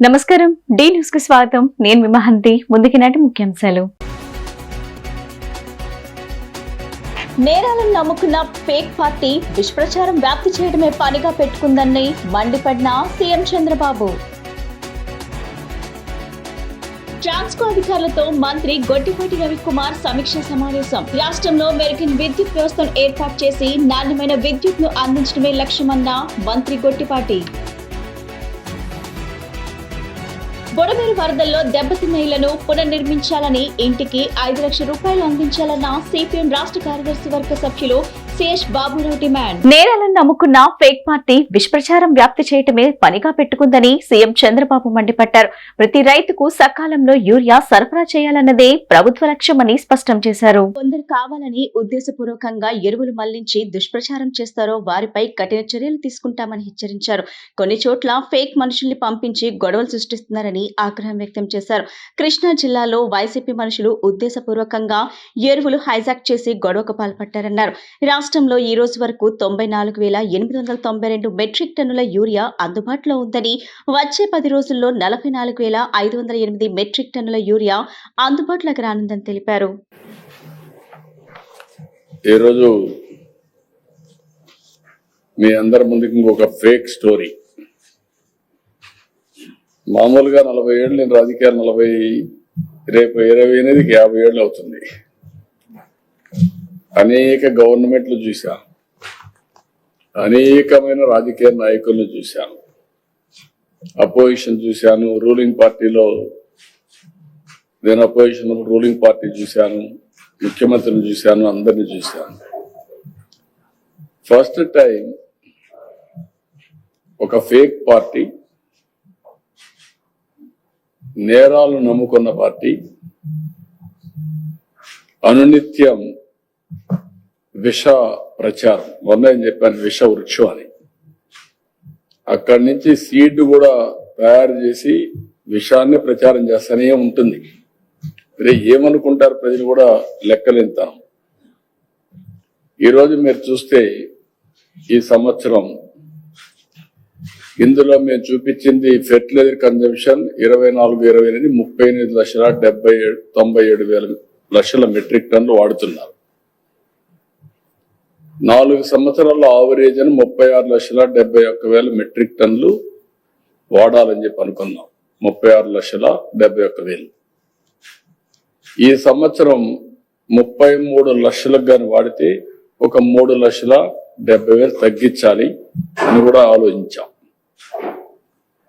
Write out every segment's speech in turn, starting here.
నమస్కారం D news కు స్వాగతం నేను విమహంతి ముందుకి నాటి ముఖ్యాంశాలు నేరాలను నమ్ముకున్న ఫేక్ పార్టీ దుష్ప్రచారం వ్యాప్తి చేయడమే పనిగా పెట్టుకుందని మండిపడిన సీఎం చంద్రబాబు ట్రాన్స్కో అధికారులతో మంత్రి గొట్టిపాటి రవికుమార్ సమీక్ష సమావేశం. రాష్ట్రంలో మెరుగైన విద్యుత్ వ్యవస్థను ఏర్పాటు చేసి నాణ్యమైన విద్యుత్ను అందించడమే లక్ష్యమన్న మంత్రి గొట్టిపాటి. బుడమేరు వరదల్లో దెబ్బతిన్న ఇళ్లను పునర్నిర్మించాలని ఇంటికి 5 లక్షల రూపాయలు అందించాలన్న సిపిఎం రాష్ట్ర కార్యదర్శి వర్గ సభ్యులు శేష్ బాబురావు డిమాండ్. నేరాలను నమ్ముకున్న ఫేక్ పార్టీ విషప్రచారం వ్యాప్తి చేయటమే పనిగా పెట్టుకుందని సీఎం చంద్రబాబు మండిపడ్డారు. ప్రతి రైతుకు సకాలంలో యూరియా సరఫరా చేయాలన్నదే ప్రభుత్వ లక్ష్యమని స్పష్టం చేశారు. కొందరు కావాలని ఉద్దేశపూర్వకంగా ఎరువులు మళ్లించి దుష్ప్రచారం చేస్తారో వారిపై కఠిన చర్యలు తీసుకుంటామని హెచ్చరించారు. కొన్ని చోట్ల ఫేక్ మనుషుల్ని పంపించి గొడవలు సృష్టిస్తున్నారని ఆగ్రహం వ్యక్తం చేశారు. కృష్ణా జిల్లాలో వైసీపీ మనుషులు ఉద్దేశపూర్వకంగా ఎరువులు హైజాక్ చేసి గొడవకు పాల్పడ్డారన్నారు. రాష్ట్రంలో ఈ రోజు వరకు 94,892 మెట్రిక్ టన్నుల యూరియా అందుబాటులో ఉందని, వచ్చే 10 రోజుల్లో 44,508 మెట్రిక్ టన్నుల యూరియా అందుబాటులోకి రానుందని తెలిపారు. ఈరోజు మీ అందరి ముందుకు ఇంకొక ఫేక్ స్టోరీ. మామూలుగా 40 ఏళ్ళు నేను రాజకీయాలు 40 రేపు 28కి 50 ఏళ్ళు అవుతుంది. అనేక గవర్నమెంట్లు చూశాను, అనేకమైన రాజకీయ నాయకులను చూశాను, అపోజిషన్ చూశాను, రూలింగ్ పార్టీలో నేను అపోజిషన్ రూలింగ్ పార్టీ చూశాను, ముఖ్యమంత్రిని చూశాను, అందరిని చూశాను. ఫస్ట్ టైం ఒక ఫేక్ పార్టీ, నేరాలు నమ్ముకున్న పార్టీ అనునిత్యం విష ప్రచారం, మొన్న చెప్పాను విష వృక్షం అని, అక్కడి నుంచి సీడ్ కూడా తయారు చేసి విషాన్ని ప్రచారం చేస్తూనే ఉంటుంది. ఏమనుకుంటారు ప్రజలు కూడా లెక్కలేంతాం. ఈరోజు మీరు చూస్తే ఈ సంవత్సరం ఇందులో మేము చూపించింది ఫెర్టిలైజర్ కన్జంప్షన్ 24-28 38,97,097 లక్షల మెట్రిక్ టన్నులు వాడుతున్నారు. 4 సంవత్సరాల్లో ఆవరేజ్ అని 36,71,000 మెట్రిక్ టన్నులు వాడాలని చెప్పి అనుకున్నాం. 36,71,000. ఈ సంవత్సరం 33 లక్షలకు గాని వాడితే ఒక 3,70,000 తగ్గించాలి అని కూడా ఆలోచించాం.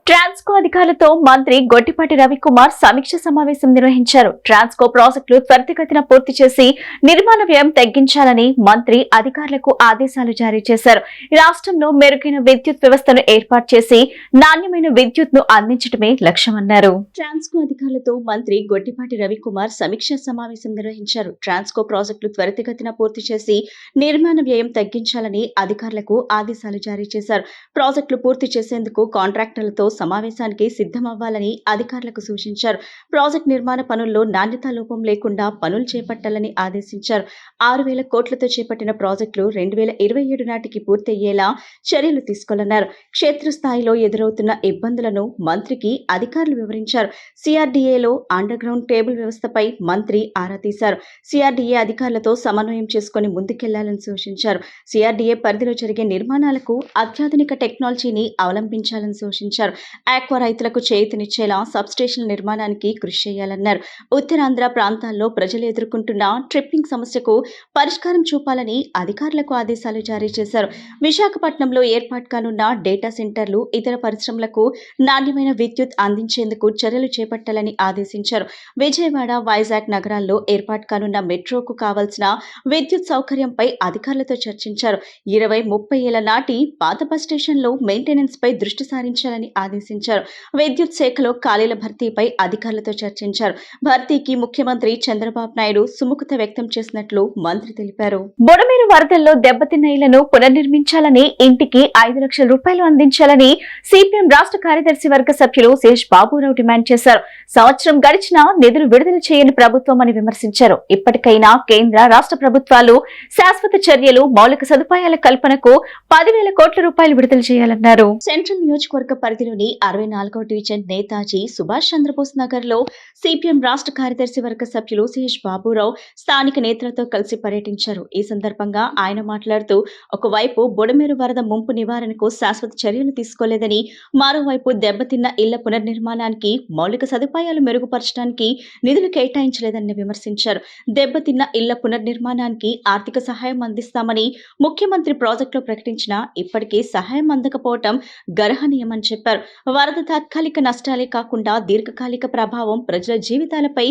ట్రాన్స్కో అధికారులతో మంత్రి గొట్టిపాటి రవికుమార్ సమీక్ష సమావేశం నిర్వహించారు. ట్రాన్స్కో ప్రాజెక్టులు త్వరితగతిన పూర్తి చేసి నిర్మాణ వ్యయం తగ్గించాలని మంత్రి అధికారులకు ఆదేశాలు జారీ చేశారు. రాష్ట్రంలో మెరుగైన విద్యుత్ వ్యవస్థను ఏర్పాటు చేసి నాణ్యమైన విద్యుత్ ను అందించడమే లక్ష్యమన్నారు. ట్రాన్స్కో అధికారులతో మంత్రి గొట్టిపాటి రవికుమార్ సమీక్ష సమావేశం నిర్వహించారు. ట్రాన్స్కో ప్రాజెక్టులు త్వరితగతిన పూర్తి చేసి నిర్మాణ వ్యయం తగ్గించాలని అధికారులకు ఆదేశాలు జారీ చేశారు. ప్రాజెక్టులు పూర్తి చేసేందుకు కాంట్రాక్టర్లతో సమావేశానికి సిద్ధమవ్వాలని అధికారులకు సూచించారు. ప్రాజెక్టు నిర్మాణ పనుల్లో నాణ్యతా లోపం లేకుండా పనులు చేపట్టాలని ఆదేశించారు. 6,000 కోట్లతో చేపట్టిన ప్రాజెక్టులు 2027 నాటికి పూర్తయ్యేలా చర్యలు తీసుకోవాలన్నారు. క్షేత్రస్థాయిలో ఎదురవుతున్న ఇబ్బందులను మంత్రికి అధికారులు వివరించారు. సిఆర్డీఏలో అండర్ గ్రౌండ్ కేబుల్ వ్యవస్థపై మంత్రి ఆరా తీశారు. సిఆర్డీఏ అధికారులతో సమన్వయం చేసుకుని ముందుకెళ్లాలని సూచించారు. సిఆర్డీఏ పరిధిలో జరిగే నిర్మాణాలకు అత్యాధునిక టెక్నాలజీని అవలంబించాలని సూచించారు. ఆక్వా రైతులకు చేయూతనిచ్చేలా సబ్స్టేషన్ల నిర్మాణానికి కృషి చేయాలన్నారు. ఉత్తరాంధ్ర ప్రాంతాల్లో ప్రజలు ఎదుర్కొంటున్న ట్రిప్పింగ్ సమస్యకు పరిష్కారం చూపాలని అధికారులకు ఆదేశాలు జారీ చేశారు. విశాఖపట్నంలో ఏర్పాటు కానున్న డేటా సెంటర్లు, ఇతర పరిశ్రమలకు నాణ్యమైన విద్యుత్ అందించేందుకు చర్యలు చేపట్టాలని ఆదేశించారు. విజయవాడ, వైజాగ్ నగరాల్లో ఏర్పాటు కానున్న మెట్రోకు కావాల్సిన విద్యుత్ సౌకర్యంపై అధికారులతో చర్చించారు. 20-30 ఏళ్ల నాటి పాత బస్ స్టేషన్లో మెయింటెనెన్స్ పై దృష్టి సారించాలని ఆదేశించారు. విద్యుత్ శాఖలో ఖాళీల భర్తీపై అధికారులతో చర్చించారు. భర్తీకి ముఖ్యమంత్రి చంద్రబాబు నాయుడు సుముఖత వ్యక్తం చేసినట్లు మంత్రి తెలిపారు. బుడమేరు వరదల్లో దెబ్బతిన్న ఇళ్లను పునర్నిర్మించాలని ఇంటికి 5 లక్షల రూపాయలు అందించాలని సిపిఎం రాష్ట్ర కార్యదర్శి వర్గ సభ్యులు శేష్ బాబురావు డిమాండ్ చేశారు. సంవత్సరం గడిచినా నిధులు విడుదల చేయని ప్రభుత్వం అని విమర్శించారు. ఇప్పటికైనా కేంద్ర రాష్ట్ర ప్రభుత్వాలు శాశ్వత చర్యలు, మౌలిక సదుపాయాల కల్పనకు 10,000 కోట్ల రూపాయలు విడుదల చేయాలన్నారు. సెంట్రల్ నియోజకవర్గ పరిధిలోని నుండి 64వ డివిజన్ నేతాజీ సుభాష్ చంద్రబోస్ నగర్లో సిపిఎం రాష్ట్ర కార్యదర్శి వర్గ సభ్యులు సిహెచ్ బాబురావు స్థానిక నేతలతో కలిసి పర్యటించారు. ఈ సందర్భంగా ఆయన మాట్లాడుతూ, ఒకవైపు బుడమేరు వరద ముంపు నివారణకు శాశ్వత చర్యలు తీసుకోలేదని, మరోవైపు దెబ్బతిన్న ఇళ్ల పునర్నిర్మాణానికి మౌలిక సదుపాయాలు మెరుగుపరచడానికి నిధులు కేటాయించలేదని విమర్శించారు. దెబ్బతిన్న ఇళ్ల పునర్నిర్మాణానికి ఆర్థిక సహాయం అందిస్తామని ముఖ్యమంత్రి ప్రాజెక్టులో ప్రకటించినా ఇప్పటికీ సహాయం అందకపోవటం గర్హనీయమని చెప్పారు. వరద తాత్కాలిక నష్టాలే కాకుండా దీర్ఘకాలిక ప్రభావం ప్రజల జీవితాలపై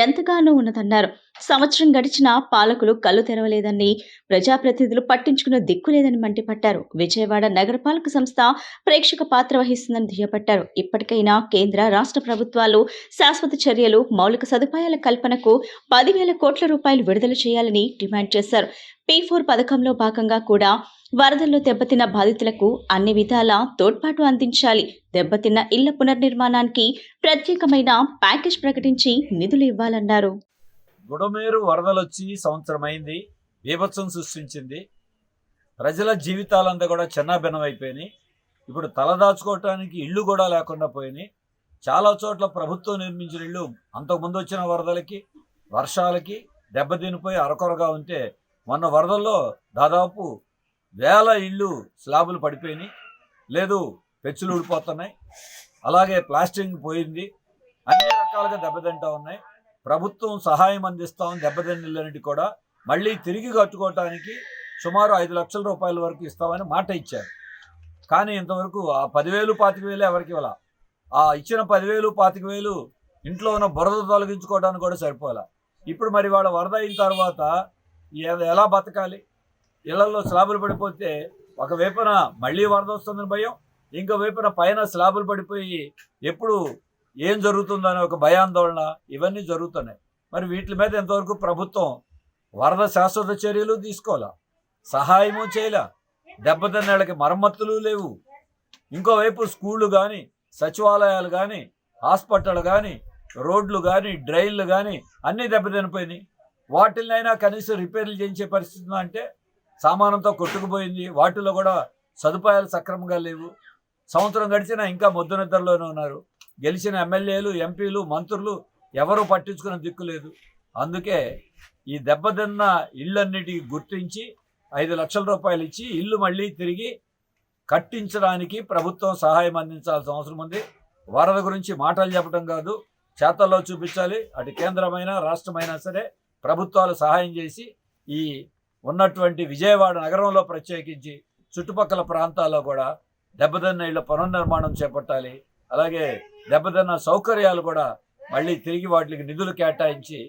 ఎంతగానో ఉన్నదన్నారు. సంవత్సరం గడిచినా పాలకులు కళ్ళు తెరవలేదని, ప్రజాప్రతినిధులు పట్టించుకున్న దిక్కులేదని మండిపడ్డారు. విజయవాడ నగరపాలక సంస్థ ప్రేక్షక పాత్ర వహిస్తుందని దుయ్యబట్టారు. ఇప్పటికైనా కేంద్ర రాష్ట్ర ప్రభుత్వాలు శాశ్వత చర్యలు, మౌలిక సదుపాయాల కల్పనకు 10,000 కోట్ల రూపాయలు విడుదల చేయాలని డిమాండ్ చేశారు. P4 పథకంలో భాగంగా కూడా వరదల్లో దెబ్బతిన్న బాధితులకు అన్ని విధాలా తోడ్పాటు అందించాలి. దెబ్బతిన్న ఇళ్ల పునర్నిర్మాణానికి ప్రత్యేకమైన ప్యాకేజ్ ప్రకటించి నిధులు ఇవ్వాలన్నారు. బుడమేరు వరదలొచ్చి సంవత్సరమైంది, బీభత్సం సృష్టించింది. ప్రజల జీవితాలంతా కూడా చిన్నాభిన్నం అయిపోయినాయి. ఇప్పుడు తలదాచుకోవటానికి ఇళ్ళు కూడా లేకుండా పోయినాయి. చాలా చోట్ల ప్రభుత్వం నిర్మించిన ఇళ్ళు అంతకుముందు వచ్చిన వరదలకి, వర్షాలకి దెబ్బతినిపోయి అరకొరగా ఉంటే, మొన్న వరదల్లో దాదాపు 1000 ఇళ్ళు స్లాబులు పడిపోయినాయి, లేదు పెచ్చులు ఊడిపోతున్నాయి, అలాగే ప్లాస్టింగ్ పోయింది, అన్ని రకాలుగా దెబ్బతింటా ఉన్నాయి. ప్రభుత్వం సహాయం అందిస్తాం దెబ్బతిన్న ఇళ్ళన్నిటి కూడా మళ్ళీ తిరిగి కట్టుకోవటానికి సుమారు 5 లక్షల రూపాయల వరకు ఇస్తామని మాట ఇచ్చారు. కానీ ఇంతవరకు ఆ 10,000, 25,000 ఎవరికి ఇవ్వాల. ఆ ఇచ్చిన 10,000, 25,000 ఇంట్లో ఉన్న బురద తొలగించుకోవడానికి కూడా సరిపోలే. ఇప్పుడు మరి వాళ్ళ వరద అయిన తర్వాత ఎలా బతకాలి? ఇళ్లలో స్లాబులు పడిపోతే ఒకవైపున మళ్ళీ వరద వస్తుందని భయం, ఇంకో వైపున పైన స్లాబులు పడిపోయి ఎప్పుడు ఏం జరుగుతుందనే ఒక భయాందోళన, ఇవన్నీ జరుగుతున్నాయి. మరి వీటి మీద ఎంతవరకు ప్రభుత్వం వరద శాశ్వత చర్యలు తీసుకోవాలా, సహాయము చేయలే, దెబ్బతిన్నళ్ళకి మరమ్మతులు లేవు. ఇంకోవైపు స్కూళ్ళు కానీ, సచివాలయాలు కానీ, హాస్పిటల్ కానీ, రోడ్లు కానీ, డ్రైన్లు కానీ అన్నీ దెబ్బతినిపోయినాయి. వాటినైనా కనీసం రిపేర్లు చేయించే పరిస్థితి అంటే సామానంతో కొట్టుకుపోయింది. వాటిలో కూడా సదుపాయాలు సక్రమంగా లేవు. సంవత్సరం గడిచినా ఇంకా మొద్దు నిద్రలోనే ఉన్నారు. గెలిచిన ఎమ్మెల్యేలు, ఎంపీలు, మంత్రులు ఎవరూ పట్టించుకున్న దిక్కు లేదు. అందుకే ఈ దెబ్బతిన్న ఇళ్ళన్నిటికీ గుర్తించి 5 లక్షల రూపాయలు ఇచ్చి ఇల్లు మళ్ళీ తిరిగి కట్టించడానికి ప్రభుత్వం సహాయం అందించాల్సిన అవసరం ఉంది. వరద గురించి మాటలు చెప్పడం కాదు, చేతల్లో చూపించాలి. అటు కేంద్రమైనా రాష్ట్రమైనా సరే ప్రభుత్వాలు సహాయం చేసి ఈ ఉన్నటువంటి విజయవాడ నగరంలో ప్రత్యేకించి చుట్టుపక్కల ప్రాంతాల్లో కూడా దెబ్బతిన్న ఇళ్ల పునర్నిర్మాణం చేపట్టాలి. అలాగే దెబ్బతిన్న సౌకర్యాలు కూడా మళ్ళీ తిరిగి వాటికి నిధులు కేటాయించి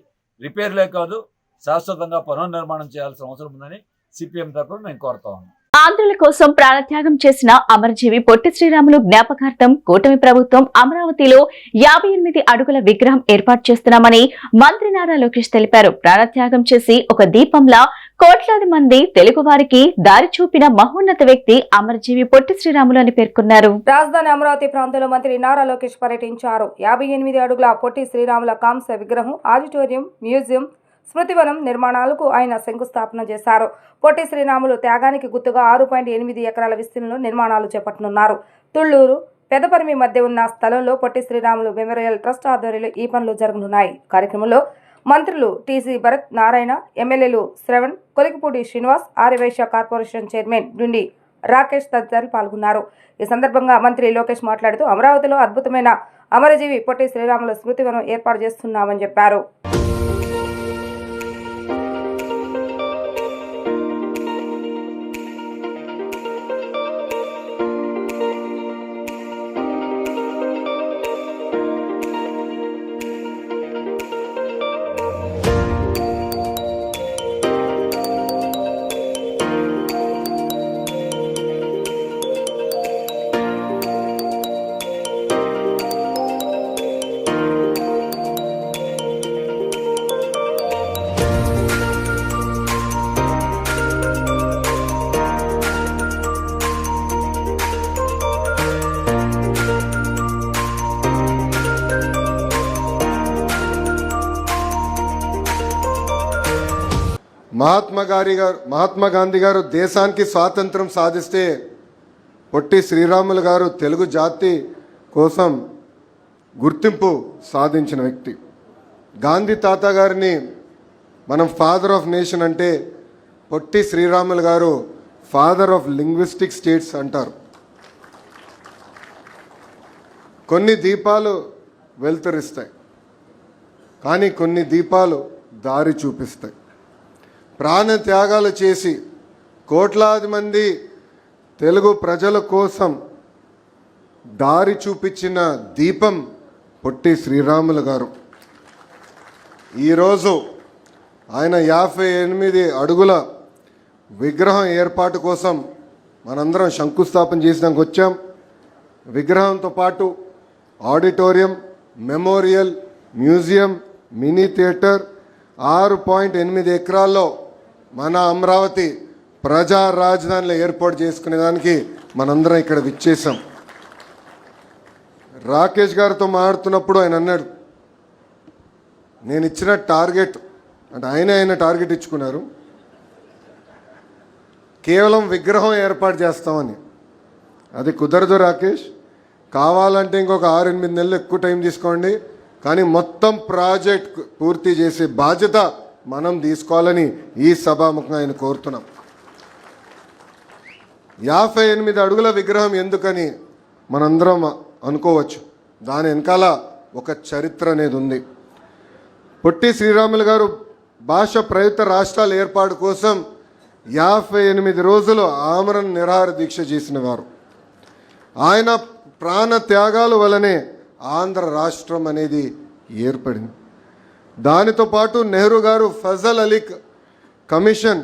రిపేర్లే కాదు శాశ్వతంగా పునర్నిర్మాణం చేయాల్సిన అవసరం ఉందని సిపిఎం తరఫున మేము కోరుతా ఉన్నాం. ఆంధ్రుల కోసం ప్రాణత్యాగం చేసిన అమరజీవి పొట్టి శ్రీరాములు జ్ఞాపకార్థం కూటమి ప్రభుత్వం అమరావతిలో 58 అడుగుల విగ్రహం ఏర్పాటు చేస్తున్నామని మంత్రి నారా లోకేష్ తెలిపారు. ప్రాణత్యాగం చేసి ఒక దీపంలా కోట్లాది మంది తెలుగు వారికి దారి చూపిన మహోన్నత వ్యక్తి అమరజీవి పొట్టి శ్రీరాములు అని పేర్కొన్నారు. రాజధాని అమరావతి ప్రాంతంలో మంత్రి నారా లోకేష్ పర్యటించారు. 58 అడుగుల పొట్టి శ్రీరాముల కాంస్య విగ్రహం, ఆడిటోరియం, మ్యూజియం, స్మృతివనం నిర్మాణాలకు ఆయన శంకుస్థాపన చేశారు. పొట్టి శ్రీరాములు త్యాగానికి గుర్తుగా 6.8 ఎకరాల విస్తీర్ణంలో నిర్మాణాలు చేపట్టనున్నారు. తుళ్లూరు, పెదపరిమి మధ్య ఉన్న స్థలంలో పొట్టి శ్రీరాములు మెమోరియల్ ట్రస్ట్ ఆధ్వర్యంలో ఈ పనులు జరగనున్నాయి. కార్యక్రమంలో మంత్రులు టీసీ భరత్ నారాయణ, ఎమ్మెల్యేలు శ్రవణ్, కొలికిపూడి శ్రీనివాస్, ఆర్యవైశ్య కార్పొరేషన్ చైర్మన్ నుండి రాకేష్ తదితరులు పాల్గొన్నారు. ఈ సందర్భంగా మంత్రి లోకేష్ మాట్లాడుతూ అమరావతిలో అద్భుతమైన అమరజీవి పొట్టి శ్రీరాములు స్మృతివనం ఏర్పాటు చేస్తున్నామని చెప్పారు. మహాత్మా గాంధీ గారు దేశానికి స్వాతంత్రం సాధిస్తే పొట్టి శ్రీరాములు గారు తెలుగు జాతి కోసం గుర్తింపు సాధించిన వ్యక్తి. గాంధీ తాత గారిని మనం ఫాదర్ ఆఫ్ నేషన్ అంటే పొట్టి శ్రీరాములు గారు ఫాదర్ ఆఫ్ లింగ్విస్టిక్ స్టేట్స్ అంటారు. కొన్ని దీపాలు వెలుతురిస్తాయి, కానీ కొన్ని దీపాలు దారి చూపిస్తాయి. ప్రాణ త్యాగాలు చేసి కోట్లాది మంది తెలుగు ప్రజల కోసం దారి చూపించిన దీపం పొట్టి శ్రీరాములు గారు. ఈరోజు ఆయన 58 అడుగుల విగ్రహం ఏర్పాటు కోసం మనందరం శంకుస్థాపన చేసినాక వచ్చాం. విగ్రహంతో పాటు auditorium, memorial, museum, mini theatre 6.8 ఎకరాల్లో మన అమరావతి ప్రజా రాజధానిలో ఏర్పాటు చేసుకునేదానికి మనందరం ఇక్కడ విచ్చేసాం. రాకేష్ గారితో మాట్లాడుతున్నప్పుడు ఆయన అన్నాడు, నేను ఇచ్చిన టార్గెట్ అంటే ఆయన టార్గెట్ ఇచ్చుకున్నారు, కేవలం విగ్రహం ఏర్పాటు చేస్తామని. అది కుదరదు రాకేష్, కావాలంటే ఇంకొక 6-8 నెలలు ఎక్కువ టైం తీసుకోండి, కానీ మొత్తం ప్రాజెక్ట్ పూర్తి చేసే బాధ్యత మనం తీసుకోవాలని ఈ సభాముఖంగా ఆయన కోరుతున్నాం. 58 అడుగుల విగ్రహం ఎందుకని మనందరం అనుకోవచ్చు. దాని వెనకాల ఒక చరిత్ర అనేది ఉంది. పొట్టి శ్రీరాములు గారు భాష ప్రయుక్త రాష్ట్రాల ఏర్పాటు కోసం 58 రోజులు ఆమరణ నిరాహార దీక్ష చేసిన వారు. ఆయన ప్రాణ త్యాగాల వలనే ఆంధ్ర రాష్ట్రం అనేది ఏర్పడింది. దానితో పాటు నెహ్రూ గారు ఫజల్ అలీ కమిషన్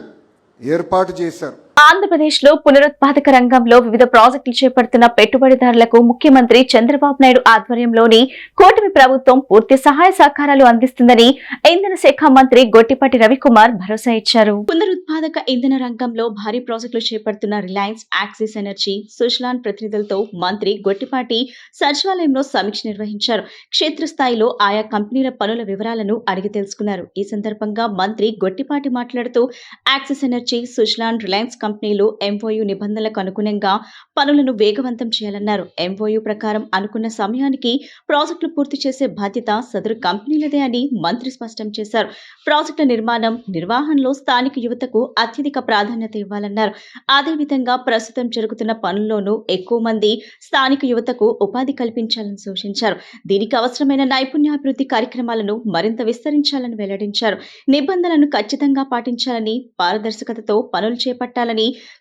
ఏర్పాటు చేశారు. ఆంధ్రప్రదేశ్ లో పునరుత్పాదక రంగంలో వివిధ ప్రాజెక్టులు చేపడుతున్న పెట్టుబడిదారులకు ముఖ్యమంత్రి చంద్రబాబు నాయుడు ఆధ్వర్యంలోని కూటమి ప్రభుత్వం పూర్తి సహాయ సహకారాలు అందిస్తుందని ఇంధన శాఖ మంత్రి గొట్టిపాటి రవికుమార్ భరోసా ఇచ్చారు. పునరుత్పాదక ఇంధన రంగంలో భారీ ప్రాజెక్టులు చేపడుతున్న రిలయన్స్, యాక్సిస్ ఎనర్జీ, సుజ్లాన్ ప్రతినిధులతో మంత్రి గొట్టిపాటి సచివాలయంలో సమీక్ష నిర్వహించారు. క్షేత్రస్థాయిలో ఆయా కంపెనీల పనుల వివరాలను అడిగి తెలుసుకున్నారు. ఈ సందర్భంగా మంత్రి గొట్టిపాటి మాట్లాడుతూ యాక్సిస్ ఎనర్జీ, సుజ్లాన్, రిలయన్స్ కంపెనీలు ఎంఓయూ నిబంధనలకు అనుగుణంగా పనులను వేగవంతం చేయాలన్నారు. ఎంఓయూ ప్రకారం అనుకున్న సమయానికి ప్రాజెక్టులు పూర్తి చేసే బాధ్యత సదరు కంపెనీలదే అని మంత్రి స్పష్టం చేశారు. ప్రాజెక్టుల నిర్మాణం, నిర్వహణలో స్థానిక యువతకు అత్యధిక ప్రాధాన్యత ఇవ్వాలన్నారు. అదేవిధంగా ప్రస్తుతం జరుగుతున్న పనుల్లోనూ ఎక్కువ మంది స్థానిక యువతకు ఉపాధి కల్పించాలని సూచించారు. దీనికి అవసరమైన నైపుణ్యాభివృద్ధి కార్యక్రమాలను మరింత విస్తరించాలని వెల్లడించారు. నిబంధనలను ఖచ్చితంగా పాటించాలని, పారదర్శకతతో పనులు చేపట్టాలని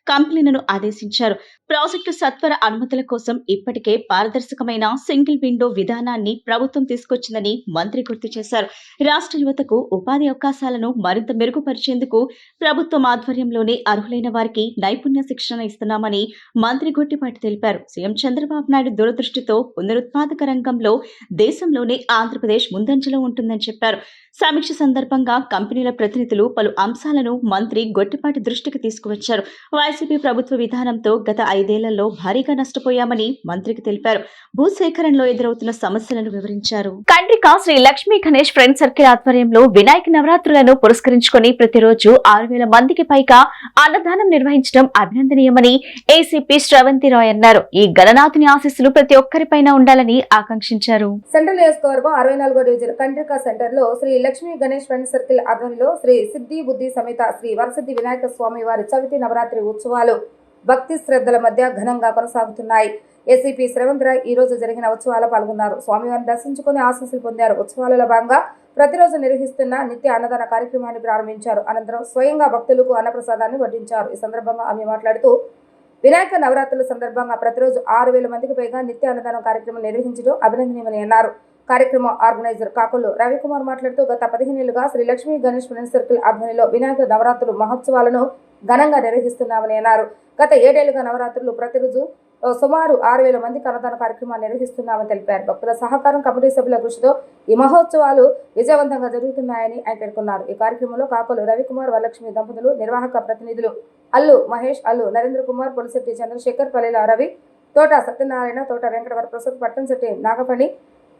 కంపెనీలను ఆదేశించారు. ప్రాజెక్టు సత్వర అనుమతుల కోసం ఇప్పటికే పారదర్శకమైన సింగిల్ విండో విధానాన్ని ప్రభుత్వం తీసుకొచ్చిందని మంత్రి గుర్తు చేశారు. రాష్ట్ర యువతకు ఉపాధి అవకాశాలను మరింత మెరుగుపరిచేందుకు ప్రభుత్వం ఆధ్వర్యంలోనే అర్హులైన వారికి నైపుణ్య శిక్షణ ఇస్తున్నామని మంత్రి గొట్టిపాటి తెలిపారు. సీఎం చంద్రబాబు నాయుడు దూరదృష్టితో పునరుత్పాదక రంగంలో దేశంలోనే ఆంధ్రప్రదేశ్ ముందంజలో ఉంటుందని చెప్పారు. సమీక్ష సందర్భంగా కంపెనీల ప్రతినిధులు పలు అంశాలను మంత్రి గొట్టిపాటి దృష్టికి తీసుకువచ్చారు. వైసీపీ ప్రభుత్వ విధానంతో గత 5 ఏళ్లలో భారీగా నష్టపోయామని మంత్రికి తెలిపారు. భూసేకరణలో ఎదురవుతున్న సమస్యలను వివరించారు. కండ్రిక శ్రీ లక్ష్మీ గణేష్ ఫ్రెండ్ సర్కిల్ ఆధ్వర్యంలో వినాయక నవరాత్రులను పురస్కరించుకుని ప్రతిరోజు 6,000 మందికి పైగా అన్నదానం నిర్వహించడం అభినందనీయమని ఏసీపీ శ్రవంతి రాయ్ అన్నారు. ఈ గణనాథుని ఆశీస్సులు ప్రతి ఒక్కరిపైన ఉండాలని ఆకాంక్షించారు. సెంట్రల్ నియోజకవర్గం 64వ డివిజన్ కండ్రిక సెంటర్ లో శ్రీ లక్ష్మీ గణేష్ ఫ్రెండ్ సర్కిల్ ఆధ్వర్యంలో శ్రీ సిద్ధి బుద్ధి సమేత శ్రీ వరసిద్ధి వినాయక స్వామి వారి చవితి నవరాత్రి ఉత్సవాలు భక్తి శ్రద్ధల మధ్య ఘనంగా కొనసాగుతున్నాయి. ఏసీపీ శ్రవంత్ రాయ్ ఈ రోజు జరిగిన ఉత్సవాల్లో పాల్గొన్నారు. స్వామివారిని దర్శించుకుని ఆశీస్సులు పొందారు. ఉత్సవాలలో భాగంగా ప్రతిరోజు నిర్వహిస్తున్న నిత్య అన్నదాన కార్యక్రమాన్ని ప్రారంభించారు. అనంతరం స్వయంగా భక్తులకు అన్నప్రసాదాన్ని వడ్డించారు. ఈ సందర్భంగా ఆమె మాట్లాడుతూ వినాయక నవరాత్రుల సందర్భంగా ప్రతిరోజు 6,000 మందికి పైగా నిత్య అన్నదానం కార్యక్రమం నిర్వహించడం అభినందనీయమని అన్నారు. కార్యక్రమం ఆర్గనైజర్ కాకులు రవికుమార్ మాట్లాడుతూ గత 15 ఏళ్లుగా శ్రీ లక్ష్మీ గణేష్ ఫ్రెండ్ సర్కిల్ ఆధ్వర్యంలో వినాయక నవరాత్రులు మహోత్సవాలను ఘనంగా నిర్వహిస్తున్నామని అన్నారు. గత 7 ఏళ్లుగా నవరాత్రులు ప్రతిరోజు సుమారు 6,000 మందికి అన్నదాన కార్యక్రమాలు నిర్వహిస్తున్నామని తెలిపారు. భక్తుల సహకారం, కమిటీ సభ్యుల కృషితో ఈ మహోత్సవాలు విజయవంతంగా జరుగుతున్నాయని ఆయన పేర్కొన్నారు. ఈ కార్యక్రమంలో కాకులు రవికుమార్, వరలక్ష్మి దంపతులు, నిర్వాహక ప్రతినిధులు అల్లు మహేష్, అల్లు నరేంద్ర కుమార్, పొలిశెట్టి చంద్రశేఖర్, పల్లెల రవి, తోట సత్యనారాయణ, తోట వెంకటవర ప్రసాద్, పట్టంశెట్టి నాగపణి,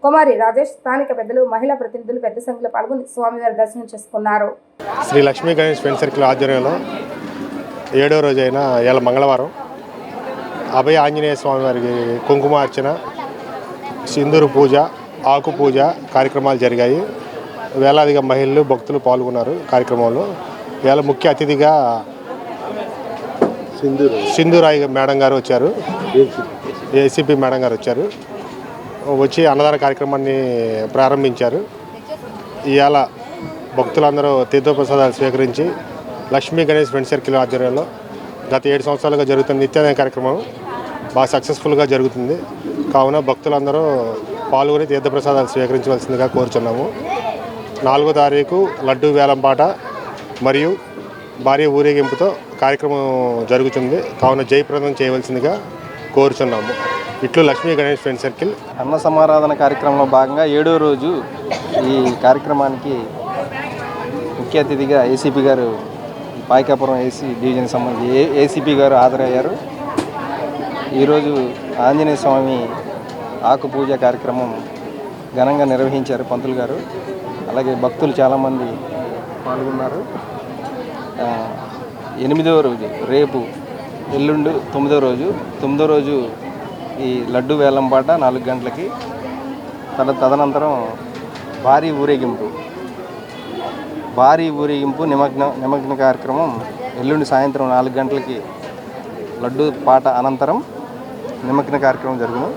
కుమారి రాజేష్, స్థానిక పెద్దలు, మహిళా ప్రతినిధులు పెద్ద సంఖ్యలో పాల్గొని స్వామివారి దర్శనం చేసుకున్నారు. శ్రీ లక్ష్మీ గణేష్ ఫ్రెండ్ సర్కిల్ ఆధ్వర్యంలో 7వ రోజైన ఇవాళ మంగళవారం అభయ ఆంజనేయ స్వామి వారికి కుంకుమార్చన సింధూరు పూజ, ఆకు పూజ కార్యక్రమాలు జరిగాయి. వేలాదిగా మహిళలు, భక్తులు పాల్గొన్నారు కార్యక్రమంలో. వేళ ముఖ్య అతిథిగా సింధూరాయి మేడం గారు వచ్చారు, ఏసీపీ మేడం గారు వచ్చి అన్నదాన కార్యక్రమాన్ని ప్రారంభించారు. ఇవాళ భక్తులందరూ తీర్థప్రసాదాలు స్వీకరించి లక్ష్మీ గణేష్ ఫ్రెండ్ సర్కిల్ ఆధ్వర్యంలో గత 7 సంవత్సరాలుగా జరుగుతున్న నిత్యాదాయ కార్యక్రమం బాగా సక్సెస్ఫుల్గా జరుగుతుంది. కావున భక్తులందరూ పాల్గొని తీర్థప్రసాదాలు స్వీకరించవలసిందిగా కోరుచున్నాము. 4వ తారీఖు లడ్డూ వేలంపాట మరియు భారీ ఊరేగింపుతో కార్యక్రమం జరుగుతుంది. కావున జయప్రదం చేయవలసిందిగా కోరుచున్నాము. ఇట్లు లక్ష్మీ గణేష్ ఫ్రెండ్ సర్కిల్. అన్న సమారాధన కార్యక్రమంలో భాగంగా 7వ రోజు ఈ కార్యక్రమానికి ముఖ్య అతిథిగా ఏసీపీ గారు, పాయకాపురం ఏసీ డివిజన్ సంబంధించి ఏసీపీ గారు హాజరయ్యారు. ఈరోజు ఆంజనేయ స్వామి ఆకు పూజ కార్యక్రమం ఘనంగా నిర్వహించారు పంతులు గారు. అలాగే భక్తులు చాలామంది పాల్గొన్నారు. 8వ రోజు రేపు, ఎల్లుండి 9వ రోజు ఈ లడ్డు వేలంపాట 4 గంటలకి, తదనంతరం భారీ ఊరేగింపు నిమగ్న కార్యక్రమం ఎల్లుండి సాయంత్రం 4 గంటలకి లడ్డు పాట అనంతరం నిమగ్న కార్యక్రమం జరుగును.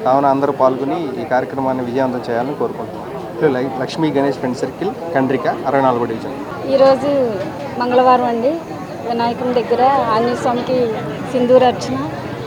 కావున అందరూ పాల్గొని ఈ కార్యక్రమాన్ని విజయవంతం చేయాలని కోరుకుంటున్నాం. లక్ష్మీ గణేష్ ఫ్రెండ్ సర్కిల్, కండ్రిక, 64వ డివిజన్. ఈరోజు మంగళవారం అండి. వినాయకుని దగ్గర ఆంజనేయ స్వామికి సింధూర అర్చన,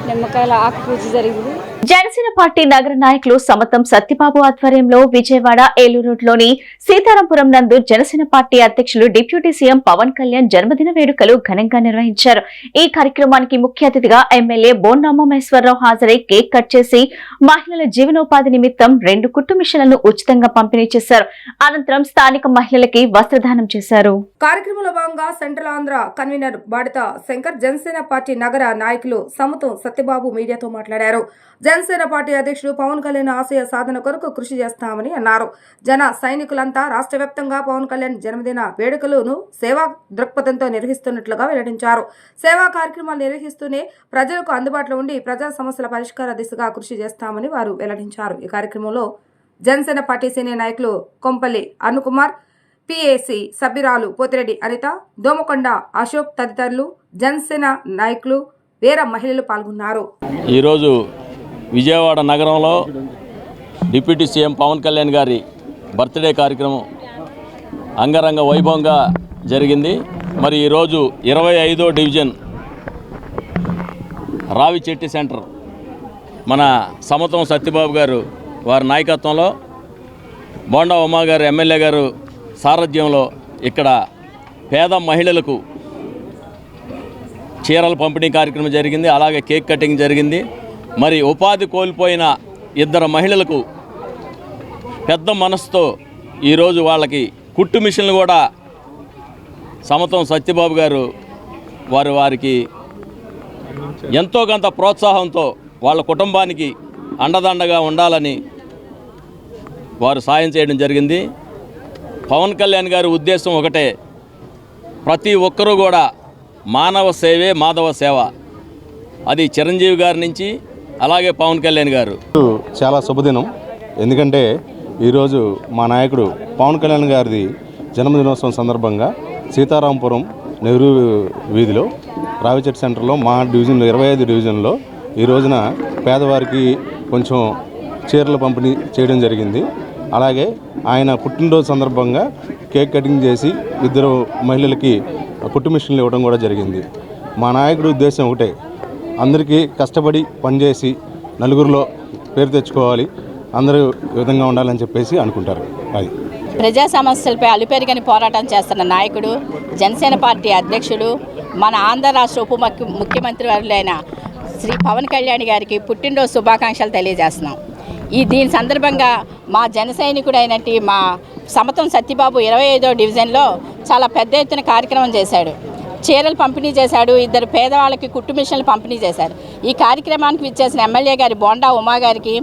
నిమ్మకాయల ఆకు పూజ జరిగింది. జనసేన పార్టీ నగర నాయకులు సమతం సత్యబాబు ఆధ్వర్యంలో విజయవాడ ఏలూరు రోడ్లోని సీతారాంపురం నందు జనసేన పార్టీ అధ్యక్షులు డిప్యూటీ సీఎం పవన్ కళ్యాణ్ జన్మదిన వేడుకలు ఘనంగా నిర్వహించారు. ఈ కార్యక్రమానికి ముఖ్య అతిథిగా ఎమ్మెల్యే బోండా ఉమామహేశ్వరరావు హాజరై కేక్ కట్ చేసి మహిళల జీవనోపాధి నిమిత్తం 2 కుట్టు మిషన్లను ఉచితంగా పంపిణీ చేశారు. అనంతరం స్థానిక మహిళలకి వస్త్రదానం చేశారు. కార్యక్రమంలో భాగంగా central Andhra convener Badita Shankar, Janasena party నగర నాయకులు సమతం సత్యబాబు మీడియాతో మాట్లాడారు. జనసేన పార్టీ అధ్యక్షుడు పవన్ కళ్యాణ్ ఆశయ సాధన కొరకు కృషి చేస్తామని అన్నారు. జన సైనికులంతా రాష్ట్ర వ్యాప్తంగా పవన్ కళ్యాణ్ జన్మదిన వేడుకలను సేవా దృక్పథంతో నిర్వహిస్తున్నట్లుగా వెల్లడించారు. సేవా కార్యక్రమాలు నిర్వహిస్తూనే ప్రజలకు అందుబాటులో ఉండి ప్రజా సమస్యల పరిష్కార దిశగా కృషి చేస్తామని వారు వెల్లడించారు. ఈ కార్యక్రమంలో జనసేన పార్టీ సీనియర్ నాయకులు కొంపల్లి అరుణ్కుమార్, పిఏసి సభ్యురాలు పోతిరెడ్డి అనిత, దోమకొండ అశోక్ తదితరులు, జనసేన నాయకులు, వేరే మహిళలు పాల్గొన్నారు. ఈరోజు విజయవాడ నగరంలో డిప్యూటీ సీఎం పవన్ కళ్యాణ్ గారి బర్త్డే కార్యక్రమం అంగరంగ వైభవంగా జరిగింది. మరి ఈరోజు 25వ డివిజన్ రావిచెట్టి సెంటర్ మన సమతం సత్యబాబు గారు వారి నాయకత్వంలో, బోండా ఉమా గారు ఎమ్మెల్యే గారు సారథ్యంలో ఇక్కడ పేద మహిళలకు చీరల పంపిణీ కార్యక్రమం జరిగింది. అలాగే కేక్ కటింగ్ జరిగింది. మరి ఉపాధి కోల్పోయిన 2 మహిళలకు పెద్ద మనసుతో ఈరోజు వాళ్ళకి కుట్టు మిషన్లు కూడా సమతం సత్యబాబు గారు వారికి ఎంతో కొంత ప్రోత్సాహంతో వాళ్ళ కుటుంబానికి అండదండగా ఉండాలని వారు సాయం చేయడం జరిగింది. పవన్ కళ్యాణ్ గారి ఉద్దేశం ఒకటే, ప్రతి ఒక్కరూ కూడా మానవ సేవే మాధవ సేవ. అది చిరంజీవి గారి నుంచి అలాగే పవన్ కళ్యాణ్ గారు. చాలా శుభదినం. ఎందుకంటే ఈరోజు మా నాయకుడు పవన్ కళ్యాణ్ గారిది జన్మదినోత్సవం సందర్భంగా సీతారాంపురం నెహ్రూ వీధిలో రావిచెట్టి సెంటర్లో మా డివిజన్లో 25 డివిజన్లో ఈ రోజున పేదవారికి కొంచెం చీరలు పంపిణీ చేయడం జరిగింది. అలాగే ఆయన పుట్టినరోజు సందర్భంగా కేక్ కటింగ్ చేసి 2 మహిళలకి కుట్టు మిషన్లు ఇవ్వడం కూడా జరిగింది. మా నాయకుడి ఉద్దేశం ఒకటే, అందరికీ కష్టపడి పనిచేసి నలుగురిలో పేరు తెచ్చుకోవాలి, అందరూ ఈ విధంగా ఉండాలని చెప్పేసి అనుకుంటారు. అది ప్రజా సమస్యలపై అలుపెరుగని పోరాటం చేస్తున్న నాయకుడు, జనసేన పార్టీ అధ్యక్షుడు, మన ఆంధ్ర రాష్ట్ర ముఖ్యమంత్రి వర్యులైన శ్రీ పవన్ కళ్యాణ్ గారికి పుట్టినరోజు శుభాకాంక్షలు తెలియజేస్తున్నాం. దీని సందర్భంగా మా జన సైనికుడైనట్టు మా సమతం సత్యబాబు 25వ డివిజన్లో చాలా పెద్ద ఎత్తున కార్యక్రమం చేశాడు. చీరలు పంపిణీ చేశాడు. 2 పేదవాళ్ళకి కుట్టు మిషన్లు పంపిణీ చేశారు. ఈ కార్యక్రమానికి విచ్చేసిన ఎమ్మెల్యే గారి బోండా ఉమా గారికి,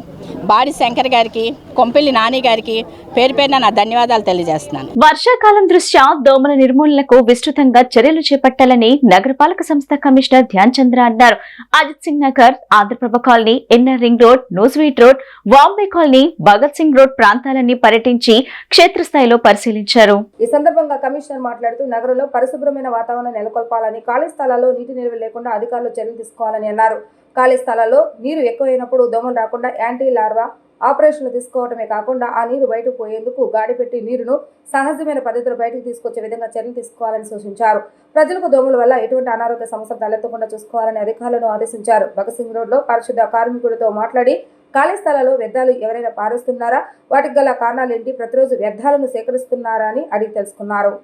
బాడి శంకర్ గారికి, కొంపెల్లి నాని గారికి పేరు పేరున నా ధన్యవాదాలు తెలియజేస్తున్నాను. వర్షాకాలం దృష్ట్యా దోమల నిర్మూలనకు విస్తృతంగా చర్యలు చేపట్టాలని నగరపాలక సంస్థ కమిషనర్ ధ్యాన్ చంద్ర అన్నారు. Ajit Singh Nagar, Andhraprabha colony, NR ring road, నోస్వీట్ road, Vambay colony, Bhagat Singh road ప్రాంతాలన్నీ పర్యటించి క్షేత్రస్థాయిలో పరిశీలించారు. ఈ సందర్భంగా కమిషనర్ మాట్లాడుతూ నగరంలో పరిశుభ్రమైన వాతావరణం నెలకొల్పాలని, ఖాళీ స్థలాల్లో నీటి నిల్వ లేకుండా అధికారులు చర్యలు తీసుకోవాలని అన్నారు. ఖాళీ స్థలాల్లో నీరు ఎక్కువైనప్పుడు దోమలు రాకుండా యాంటీ లార్వా ఆపరేషన్లు తీసుకోవడమే కాకుండా ఆ నీరు బయటకు పోయేందుకు గాడి పెట్టి నీరును సహజమైన పద్ధతిలో బయటకు తీసుకొచ్చే విధంగా చర్యలు తీసుకోవాలని సూచించారు. ప్రజలకు దోమల వల్ల ఎటువంటి అనారోగ్య సమస్యలు తలెత్తకుండా చూసుకోవాలని అధికారులను ఆదేశించారు. భగత్ సింగ్ రోడ్ లో పరిశుద్ధ కార్మికుడితో మాట్లాడి ఖాళీ స్థలాల్లో వ్యర్థాలు ఎవరైనా పారేస్తున్నారా, వాటికి గల కారణాలేంటి, ప్రతిరోజు వ్యర్థాలను సేకరిస్తున్నారా అని అడిగి తెలుసుకున్నారు.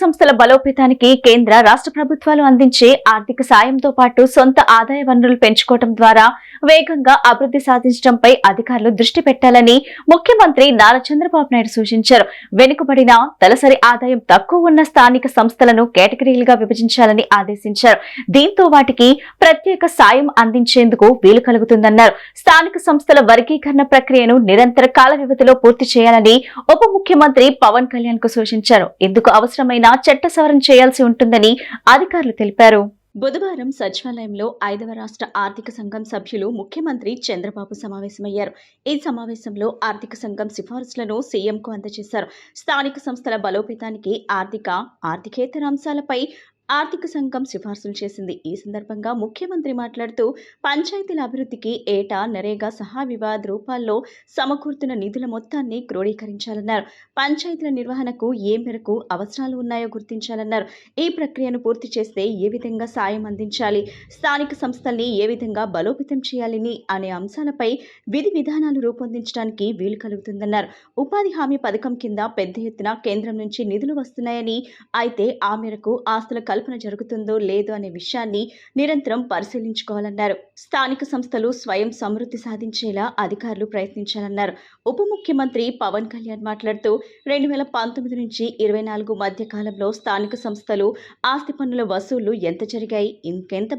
సంస్థల బలోపేతానికి కేంద్ర రాష్ట్ర ప్రభుత్వాలు అందించే ఆర్థిక సాయంతో పాటు సొంత ఆదాయ వనరులు పెంచుకోవడం ద్వారా వేగంగా అభివృద్ధి సాధించడంపై అధికారులు దృష్టి పెట్టాలని ముఖ్యమంత్రి నారా చంద్రబాబు నాయుడు సూచించారు. వెనుకబడిన తలసరి ఆదాయం తక్కువ ఉన్న స్థానిక సంస్థలను కేటగిరీలుగా విభజించాలని ఆదేశించారు. దీంతో వాటికి ప్రత్యేక సాయం అందించేందుకు వీలు కలుగుతుందన్నారు. స్థానిక సంస్థల వర్గీకరణ ప్రక్రియను నిరంతర కాల వ్యవధిలో పూర్తి చేయాలని ఉప ముఖ్యమంత్రి పవన్ కళ్యాణ్ కు సూచించారు. ఇందుకు అవసరమైన చట్ట సవరణ చేయాల్సి ఉంటుందని అధికారులు తెలిపారు. బుధవారం సచివాలయంలో 5వ రాష్ట్ర ఆర్థిక సంఘం సభ్యులు ముఖ్యమంత్రి చంద్రబాబు సమావేశమయ్యారు. ఈ సమావేశంలో ఆర్థిక సంఘం సిఫారసులను సీఎంకు అందజేశారు. స్థానిక సంస్థల బలోపేతానికి ఆర్థికేతర అంశాలపై ఆర్థిక సంఘం సిఫార్సులు చేసింది. ఈ సందర్భంగా ముఖ్యమంత్రి మాట్లాడుతూ పంచాయతీల అభివృద్ధికి ఏటా నరేగా సహా వివాద రూపాల్లో సమకూరుతున్న నిధుల మొత్తాన్ని క్రోడీకరించాలన్నారు. పంచాయతీల నిర్వహణకు ఏ మేరకు అవసరాలు ఉన్నాయో గుర్తించాలన్నారు. ఈ ప్రక్రియను పూర్తి చేస్తే ఏ విధంగా సాయం అందించాలి, స్థానిక సంస్థల్ని ఏ విధంగా బలోపేతం చేయాలని అనే అంశాలపై విధి విధానాలు రూపొందించడానికి వీలు కలుగుతుందన్నారు. ఉపాధి హామీ పథకం కింద పెద్ద ఎత్తున కేంద్రం నుంచి నిధులు వస్తున్నాయని, అయితే ఆ మేరకు ఆస్తుల కల్పన జరుగుతుందో లేదో అనే విషయాన్ని నిరంతరం పరిశీలించుకోవాలన్నారు. స్థానిక సంస్థలు స్వయం సమృద్ధి సాధించేలా అధికారులు ప్రయత్నించాలన్నారు. ఉప ముఖ్యమంత్రి పవన్ కళ్యాణ్ మాట్లాడుతూ 2019 నుంచి 24 మధ్య కాలంలో స్థానిక సంస్థలు ఆస్తి పన్నుల వసూళ్లు ఎంత జరిగాయి, ఇంకెంత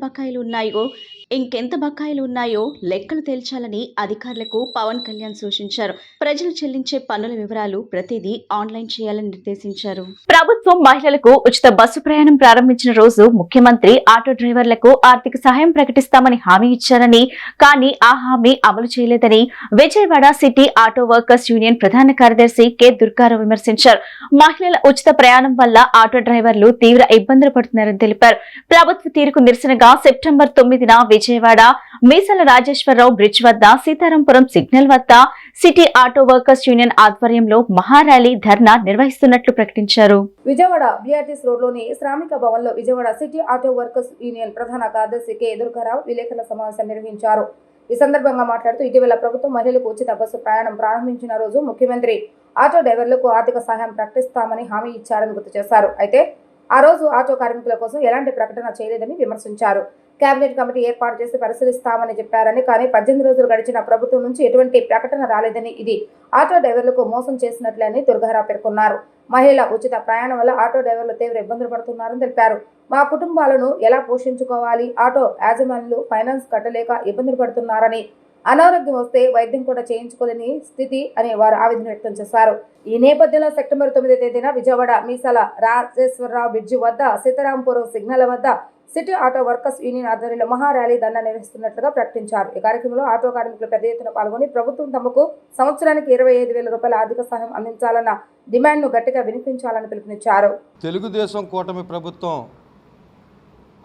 బకాయిలు ఉన్నాయో లెక్కలు తేల్చాలని అధికారులకు పవన్ కళ్యాణ్ సూచించారు. ప్రజలు చెల్లించే పన్నుల వివరాలు ప్రతిదీ ఆన్లైన్ చేయాలని నిర్దేశించారు. ప్రభుత్వం మహిళలకు ఉచిత బస్సు ప్రయాణం ప్రారంభించిన రోజు ముఖ్యమంత్రి ఆటో డ్రైవర్లకు ఆర్థిక సహాయం ప్రకటిస్తామని హామీ ఇచ్చారని, కానీ ఆ హామీ అమలు చేయలేదని Vijayawada city auto workers union ప్రధాన కార్యదర్శి కె దుర్గారావు విమర్శించారు. మహిళల ఉచిత ప్రయాణం వల్ల ఆటో డ్రైవర్లు తీవ్ర ఇబ్బందులు పడుతున్నారని తెలిపారు. ప్రభుత్వ తీరుకు నిరసనగా సెప్టెంబర్ 9న విజయవాడ మీసల రాజేశ్వరరావు బ్రిడ్జ్ వద్ద, సీతారాంపురం సిగ్నల్ వద్ద సిటీ ఆటో వర్కర్స్ యూనియన్ ఆధ్వర్యంలో మహార్యాలీ ధర్నా నిర్వహిస్తున్నట్లు ప్రకటించారు. విజయవాడ బిఆర్టీఎస్ రోడ్లోని శ్రామిక భవన్ లో Vijayawada city auto workers union ప్రధాన కార్యదర్శి కె దుర్గారావు విలేకరుల సమావేశం నిర్వహించారు. ఈ సందర్భంగా మాట్లాడుతూ ఇటీవల ప్రభుత్వం మహిళలకు ఉచిత బస్సు ప్రయాణం ప్రారంభించిన రోజు ముఖ్యమంత్రి ఆటో డ్రైవర్లకు ఆర్థిక సహాయం ప్రకటిస్తామని హామీ ఇచ్చారని గుర్తు చేశారు. అయితే ఆ రోజు ఆటో కార్మికుల కోసం ఎలాంటి ప్రకటన చేయలేదని విమర్శించారు. కేబినెట్ కమిటీ ఏర్పాటు చేసి పరిశీలిస్తామని చెప్పారని, కానీ 18 రోజులు గడిచిన ప్రభుత్వం నుంచి ఎటువంటి ప్రకటన రాలేదని, ఇది ఆటో డ్రైవర్లకు మోసం చేసినట్లని దుర్గారావు పేర్కొన్నారు. మహిళల ఉచిత ప్రయాణం వల్ల ఆటో డ్రైవర్లు తీవ్ర ఇబ్బందులు పడుతున్నారని తెలిపారు. మా కుటుంబాలను ఎలా పోషించుకోవాలి, ఆటో యాజమాన్యులు ఫైనాన్స్ కట్టలేక ఇబ్బందులు పడుతున్నారని, అనారోగ్యం వస్తే వైద్యం కూడా చేయించుకోలేని స్థితి అని వారు ఆవేదన వ్యక్తం చేశారు. ఈ నేపథ్యంలో సెప్టెంబర్ 9వ తేదీన విజయవాడ మీసాల రాజేశ్వరరావు బ్రిడ్జి వద్ద సీతారాంపురం సిగ్నల్ వద్ద సిటీ ఆటో వర్కర్స్ యూనియన్ ఆధ్వర్యంలో మహార్యాలీ ధర్నా నిర్వహిస్తున్నట్లుగా ప్రకటించారు. ఈ కార్యక్రమంలో ఆటో కార్మికులు పెద్ద ఎత్తున పాల్గొని ప్రభుత్వం తమకు సంవత్సరానికి 25,000 రూపాయల ఆర్థిక సహాయం అందించాలన్న డిమాండ్ను గట్టిగా వినిపించాలని పిలుపునిచ్చారు. తెలుగుదేశం కూటమి ప్రభుత్వం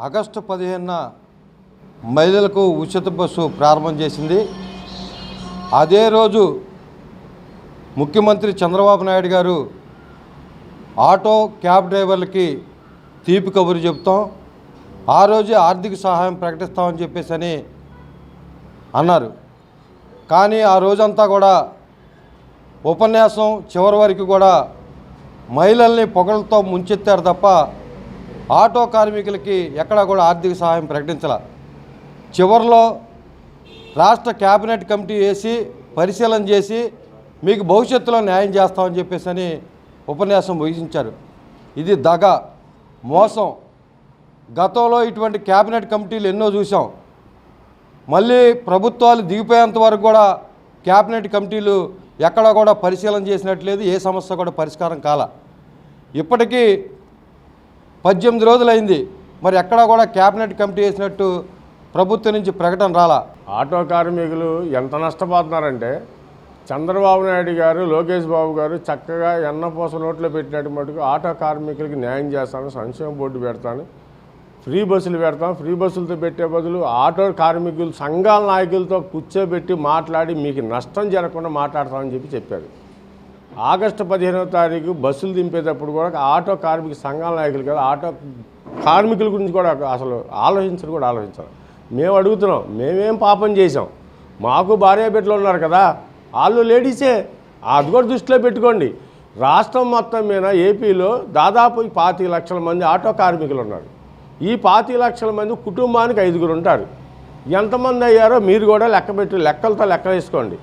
ఆగస్టు 15న మహిళలకు ఉచిత బస్సు ప్రారంభం చేసింది. అదే రోజు ముఖ్యమంత్రి చంద్రబాబు నాయుడు గారు ఆటో క్యాబ్ డ్రైవర్లకి తీపి కబురు చెప్తాం, ఆ రోజే ఆర్థిక సహాయం ప్రకటిస్తామని చెప్పేసి అని అన్నారు. కానీ ఆ రోజంతా కూడా ఉపన్యాసం చివరి వరకు కూడా మహిళల్ని పొగలతో ముంచెత్తారు తప్ప ఆటో కార్మికులకి ఎక్కడా కూడా ఆర్థిక సహాయం ప్రకటించాల. చివరిలో రాష్ట్ర క్యాబినెట్ కమిటీ వేసి పరిశీలన చేసి మీకు భవిష్యత్తులో న్యాయం చేస్తామని చెప్పేసి అని ఉపన్యాసం ముగించారు. ఇది దగ, మోసం. గతంలో ఇటువంటి క్యాబినెట్ కమిటీలు ఎన్నో చూసాం. మళ్ళీ ప్రభుత్వాలు దిగిపోయేంత వరకు కూడా క్యాబినెట్ కమిటీలు ఎక్కడా కూడా పరిశీలన చేసినట్లేదు, ఏ సమస్య కూడా పరిష్కారం కాల. ఇప్పటికీ 18 రోజులైంది, మరి ఎక్కడా కూడా క్యాబినెట్ కమిటీ వేసినట్టు ప్రభుత్వం నుంచి ప్రకటన రాలా. ఆటో కార్మికులు ఎంత నష్టపోతున్నారంటే చంద్రబాబు నాయుడు గారు, లోకేష్ బాబు గారు చక్కగా ఎన్నపోస నోట్లో పెట్టినట్టు మటుకు ఆటో కార్మికులకి న్యాయం చేస్తాను, సంక్షేమ బోర్డు పెడతాను, ఫ్రీ బస్సులు పెడతాం, ఫ్రీ బస్సులతో పెట్టే బదులు ఆటో కార్మికులు సంఘాల నాయకులతో కూర్చోబెట్టి మాట్లాడి మీకు నష్టం జరగకుండా మాట్లాడతామని చెప్పారు. ఆగస్టు 15వ తారీఖు బస్సులు దింపేటప్పుడు కూడా ఆటో కార్మిక సంఘాల నాయకులు కదా, ఆటో కార్మికుల గురించి కూడా అసలు ఆలోచించారు. మేము అడుగుతున్నాం, మేమేం పాపం చేసాం? మాకు భార్య బిడ్డలు ఉన్నారు కదా, వాళ్ళు లేడీసే. అది కూడా దృష్టిలో పెట్టుకోండి. రాష్ట్రం మొత్తం మీద ఏపీలో దాదాపు 25 లక్షల మంది ఆటో కార్మికులు ఉన్నారు. ఈ 25 లక్షల మంది కుటుంబానికి 5గురు ఉంటారు. ఎంతమంది అయ్యారో మీరు కూడా లెక్కలతో లెక్క వేసుకోండి.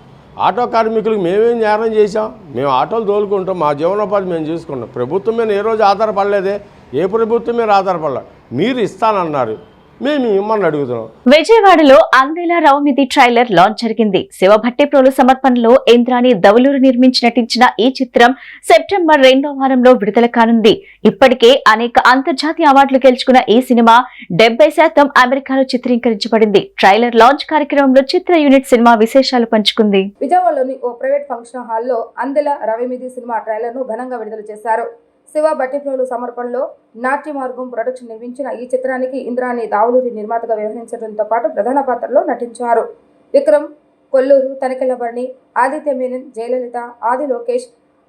ఆటో కార్మికులకు మేమేం నేరం చేసాం? మేము ఆటోలు తోలుకుంటాం, మా జీవనోపాధి మేము చూసుకుంటాం. ప్రభుత్వం మీద ఏ రోజు ఆధారపడలేదే, ఏ ప్రభుత్వం మీద ఆధారపడలేదు. మీరు ఇస్తానన్నారు, మేము ఇమ్మని అడుగుతున్నాం. విజయవాడలో అందేలా రవమిది ట్రైలర్ లాంచ్ జరిగింది. శివభట్టిప్రోలు సమర్పణలో ఇంద్రాణి దవులూరు నిర్మించి నటించిన ఈ చిత్రం సెప్టెంబర్ 2వ వారంలో విడుదల కానుంది. ఇప్పటికే అనేక అంతర్జాతీయ అవార్డులు గెలుచుకున్న ఈ సినిమా 70% అమెరికాలో చిత్రీకరించబడింది. ట్రైలర్ లాంచ్ కార్యక్రమంలో చిత్ర యూనిట్ సినిమా విశేషాలు పంచుకుంది. విజయవాడలోని ఓ ప్రైవేట్ ఫంక్షన్ హాల్లో అందేలా రవమిది సినిమా ట్రైలర్ ను ఘనంగా విడుదల చేశారు. శివ భట్టిప్రోలు సమర్పణలో నాట్యమార్గం ప్రొడక్షన్ నిర్మించిన ఈ చిత్రానికి ఇంద్రాణి దావులూరి నిర్మాతగా వ్యవహరించడంతో పాటు ప్రధాన పాత్రలో నటించారు. విక్రమ్ కొల్లూరు, తనికెళ్లబర్ణి, ఆదిత్య మేనన్, జయలలిత, ఆది లోకేష్,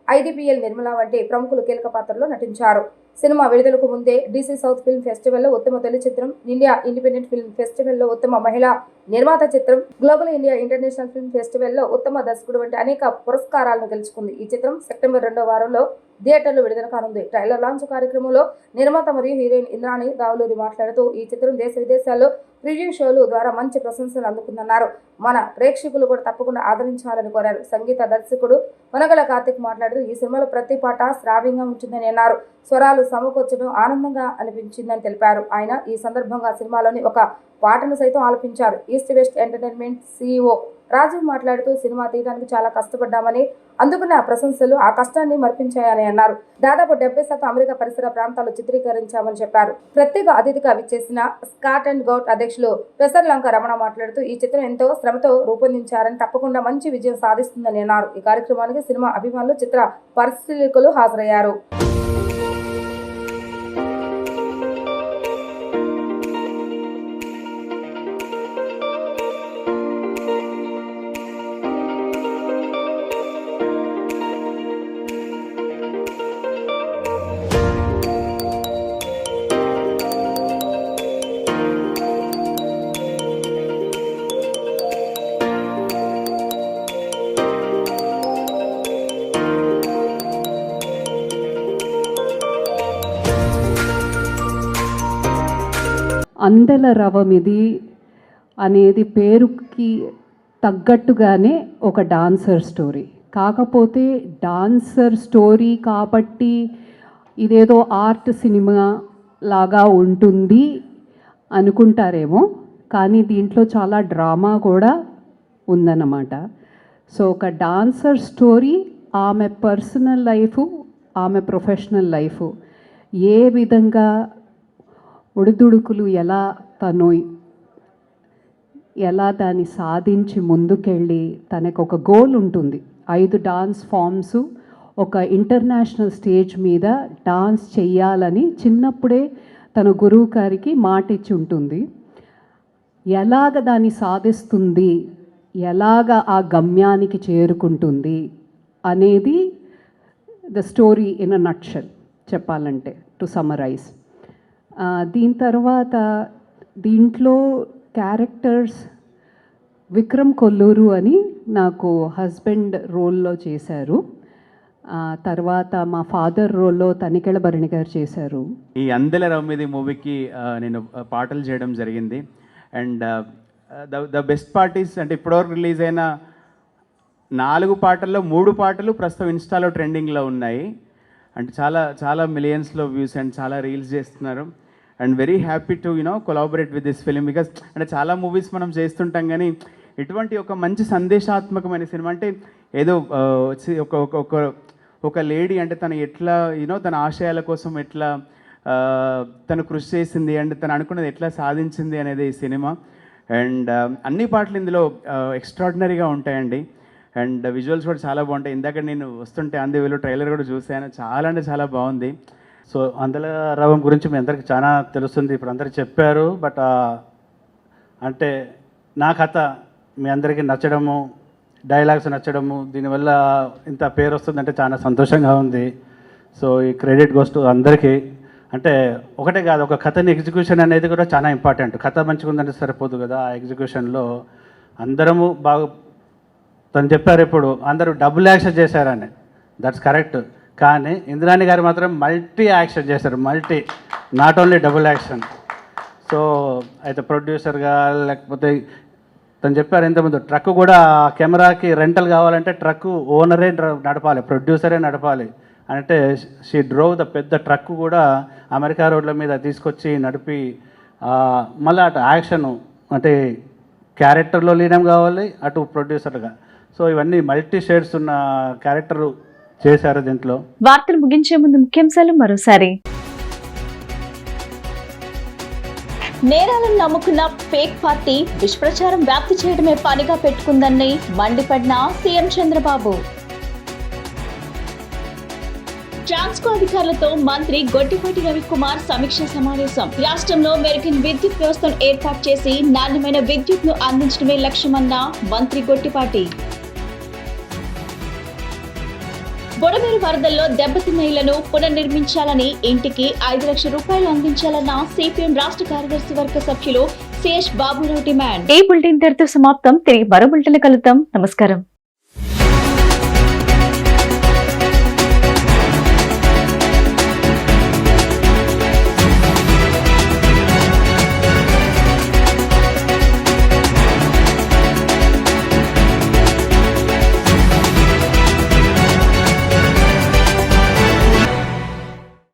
IDPL నిర్మల వంటి ప్రముఖులు కీలక పాత్రలో నటించారు. సినిమా విడుదలకు ముందే DC సౌత్ ఫిల్మ్ ఫెస్టివల్లో ఉత్తమ తొలి చిత్రం, ఇండియా ఇండిపెండెంట్ ఫిల్మ్ ఫెస్టివల్లో ఉత్తమ మహిళా నిర్మాత చిత్రం, గ్లోబల్ ఇండియా ఇంటర్నేషనల్ ఫిల్మ్ ఫెస్టివల్లో ఉత్తమ దర్శకుడు వంటి అనేక పురస్కారాలను గెలుచుకుంది. ఈ చిత్రం సెప్టెంబర్ 2వ వారంలో థియేటర్లో విడుదల కానుంది. ట్రైలర్ లాంచ్ కార్యక్రమంలో నిర్మాత మరియు హీరోయిన్ ఇంద్రాణి దావులూరి మాట్లాడుతూ ఈ చిత్రం దేశ విదేశాల్లో ప్రివ్యూ షోలు ద్వారా మంచి ప్రశంసలు అందుకుందన్నారు. మన ప్రేక్షకులు కూడా తప్పకుండా ఆదరించాలని కోరారు. సంగీత దర్శకుడు వనగల కార్తిక్ మాట్లాడుతూ ఈ సినిమాలో ప్రతి పాట శ్రావ్యంగా ఉంటుందని అన్నారు. స్వరాలు సమకూర్చడం ఆనందంగా అనిపించిందని తెలిపారు. ఆయన ఈ సందర్భంగా సినిమాలోని ఒక పాటను సైతం ఆలపించారు. East west entertainment CEO Rajiv మాట్లాడుతూ సినిమా తీయడానికి చాలా కష్టపడ్డామని, అందుకున్న ప్రశంసలు ఆ కష్టాన్ని మర్పించాయని అన్నారు. దాదాపు 70% అమెరికా పరిసర ప్రాంతాల్లో చిత్రీకరించామని చెప్పారు. ప్రత్యేక అతిథిగా విచ్చేసిన స్కాట్ అండ్ గౌట్ అధ్యక్షులు పెసర్లంక రమణ మాట్లాడుతూ ఈ చిత్రం ఎంతో శ్రమతో రూపొందించారని, తప్పకుండా మంచి విజయం సాధిస్తుందని అన్నారు. ఈ కార్యక్రమానికి సినిమా అభిమానులు, చిత్ర పరిశీలకులు హాజరయ్యారు. అందెల రవమిది అనేది పేరుకి తగ్గట్టుగానే ఒక డాన్సర్ స్టోరీ. కాకపోతే డాన్సర్ స్టోరీ కాబట్టి ఇదేదో ఆర్ట్ సినిమా లాగా ఉంటుంది అనుకుంటారేమో, కానీ దీంట్లో చాలా డ్రామా కూడా ఉందన్నమాట. సో ఒక డాన్సర్ స్టోరీ, ఆమె పర్సనల్ లైఫు, ఆమె ప్రొఫెషనల్ లైఫు, ఏ విధంగా ఒడిదుడుకులు ఎలా దాన్ని సాధించి ముందుకెళ్ళి, తనకు ఒక గోల్ ఉంటుంది. 5 డాన్స్ ఫామ్స్ ఒక ఇంటర్నేషనల్ స్టేజ్ మీద డాన్స్ చెయ్యాలని చిన్నప్పుడే తన గురువు గారికి మాట ఇచ్చి ఉంటుంది. ఎలాగ దాన్ని సాధిస్తుంది, ఎలాగ ఆ గమ్యానికి చేరుకుంటుంది అనేది the story in a nutshell చెప్పాలంటే, టు సమ్మరైజ్. దీని తర్వాత దీంట్లో క్యారెక్టర్స్ విక్రమ్ కొల్లూరు అని నాకు హస్బెండ్ రోల్లో చేశారు. తర్వాత మా ఫాదర్ రోల్లో తనికెళ్ళ భరణి గారు చేశారు. ఈ అందెల రవ్మిది మూవీకి నేను పాటలు చేయడం జరిగింది. And the best part is, అంటే ఇప్పటివరకు రిలీజ్ అయిన 4 పాటల్లో 3 పాటలు ప్రస్తుతం ఇన్స్టాలో ట్రెండింగ్లో ఉన్నాయి. అంటే చాలా మిలియన్స్లో వ్యూస్ అండ్ చాలా రీల్స్ చేస్తున్నారు. And very happy to collaborate with this film. Because అంటే చాలా మూవీస్ మనం చేస్తుంటాం, కానీ ఇటువంటి ఒక మంచి సందేశాత్మకమైన సినిమా, అంటే ఏదో ఒక లేడీ అంటే తను ఎట్లా తన ఆశయాల కోసం ఎట్లా తను కృషి చేసింది, అండ్ తను అనుకున్నది ఎట్లా సాధించింది అనేది ఈ సినిమా. అండ్ అన్ని పాటలు ఇందులో ఎక్స్ట్రాడినరీగా ఉంటాయండి. అండ్ విజువల్స్ కూడా చాలా బాగుంటాయి. ఇందాక నేను వస్తుంటే అందులో ట్రైలర్ కూడా చూశాను, చాలా అంటే చాలా బాగుంది. సో అందెల రవం గురించి మీ అందరికి చాలా తెలుస్తుంది, ఇప్పుడు అందరికి చెప్పారు. బట్ అంటే నా కథ మీ అందరికీ నచ్చడము, డైలాగ్స్ నచ్చడము, దీనివల్ల ఇంత పేరు వస్తుందంటే చాలా సంతోషంగా ఉంది. సో ఈ క్రెడిట్ గోస్ టు అందరికీ. అంటే ఒకటే కాదు, ఒక కథని ఎగ్జిక్యూషన్ అనేది కూడా చాలా ఇంపార్టెంట్. కథ మంచిగా ఉందంటే సరిపోదు కదా, ఆ ఎగ్జిక్యూషన్లో అందరము బాగా, తను చెప్పారు ఇప్పుడు అందరూ డబుల్ యాక్షన్ చేశారని, దట్స్ కరెక్ట్. కానీ ఇంద్రాణి గారు మాత్రం మల్టీ యాక్షన్ చేశారు, not only double action. So అయితే ప్రొడ్యూసర్గా, లేకపోతే తను చెప్పారు ఇంతకుముందు ట్రక్ కూడా కెమెరాకి రెంటల్ కావాలంటే ట్రక్ ఓనరే నడపాలి, ప్రొడ్యూసరే నడపాలి. అంటే షీ డ్రోవ్ ద పెద్ద ట్రక్ కూడా అమెరికా రోడ్ల మీద తీసుకొచ్చి నడిపి, మళ్ళీ అటు యాక్షన్ అంటే క్యారెక్టర్లో లీనం కావాలి, అటు ప్రొడ్యూసర్గా. సో ఇవన్నీ మల్టీ షేడ్స్ ఉన్న క్యారెక్టర్ చేశారు దీంట్లో. వార్తలు ముగించే ముందు ముఖ్యాంశాలు మరోసారి. నేరాలను నమ్ముకున్న ఫేక్ పార్టీ దుష్ప్రచారం వ్యాప్తి చేయడమే పనిగా పెట్టుకుందని మండిపడిన సీఎం చంద్రబాబు. ట్రాన్స్కో అధికారులతో మంత్రి గొట్టిపాటి రవికుమార్ సమీక్ష సమావేశం. రాష్ట్రంలో మెరుగైన విద్యుత్ వ్యవస్థను ఏర్పాటు చేసి నాణ్యమైన విద్యుత్ ను అందించడమే లక్ష్యమన్న మంత్రి గొట్టిపాటి. బుడమేరు వరదల్లో దెబ్బతిన్న ఇళ్లను పునర్నిర్మించాలని, ఇంటికి 5 లక్షల రూపాయలు అందించాలన్న సిపిఎం రాష్ట్ర కార్యదర్శి వర్గ సభ్యులు సిఎస్ బాబురావు డిమాండ్. ఈ బులెటిన్ ఇంతటితో సమాప్తం. తిరిగి మరో బులెటిన్ కలుద్దాం. నమస్కారం.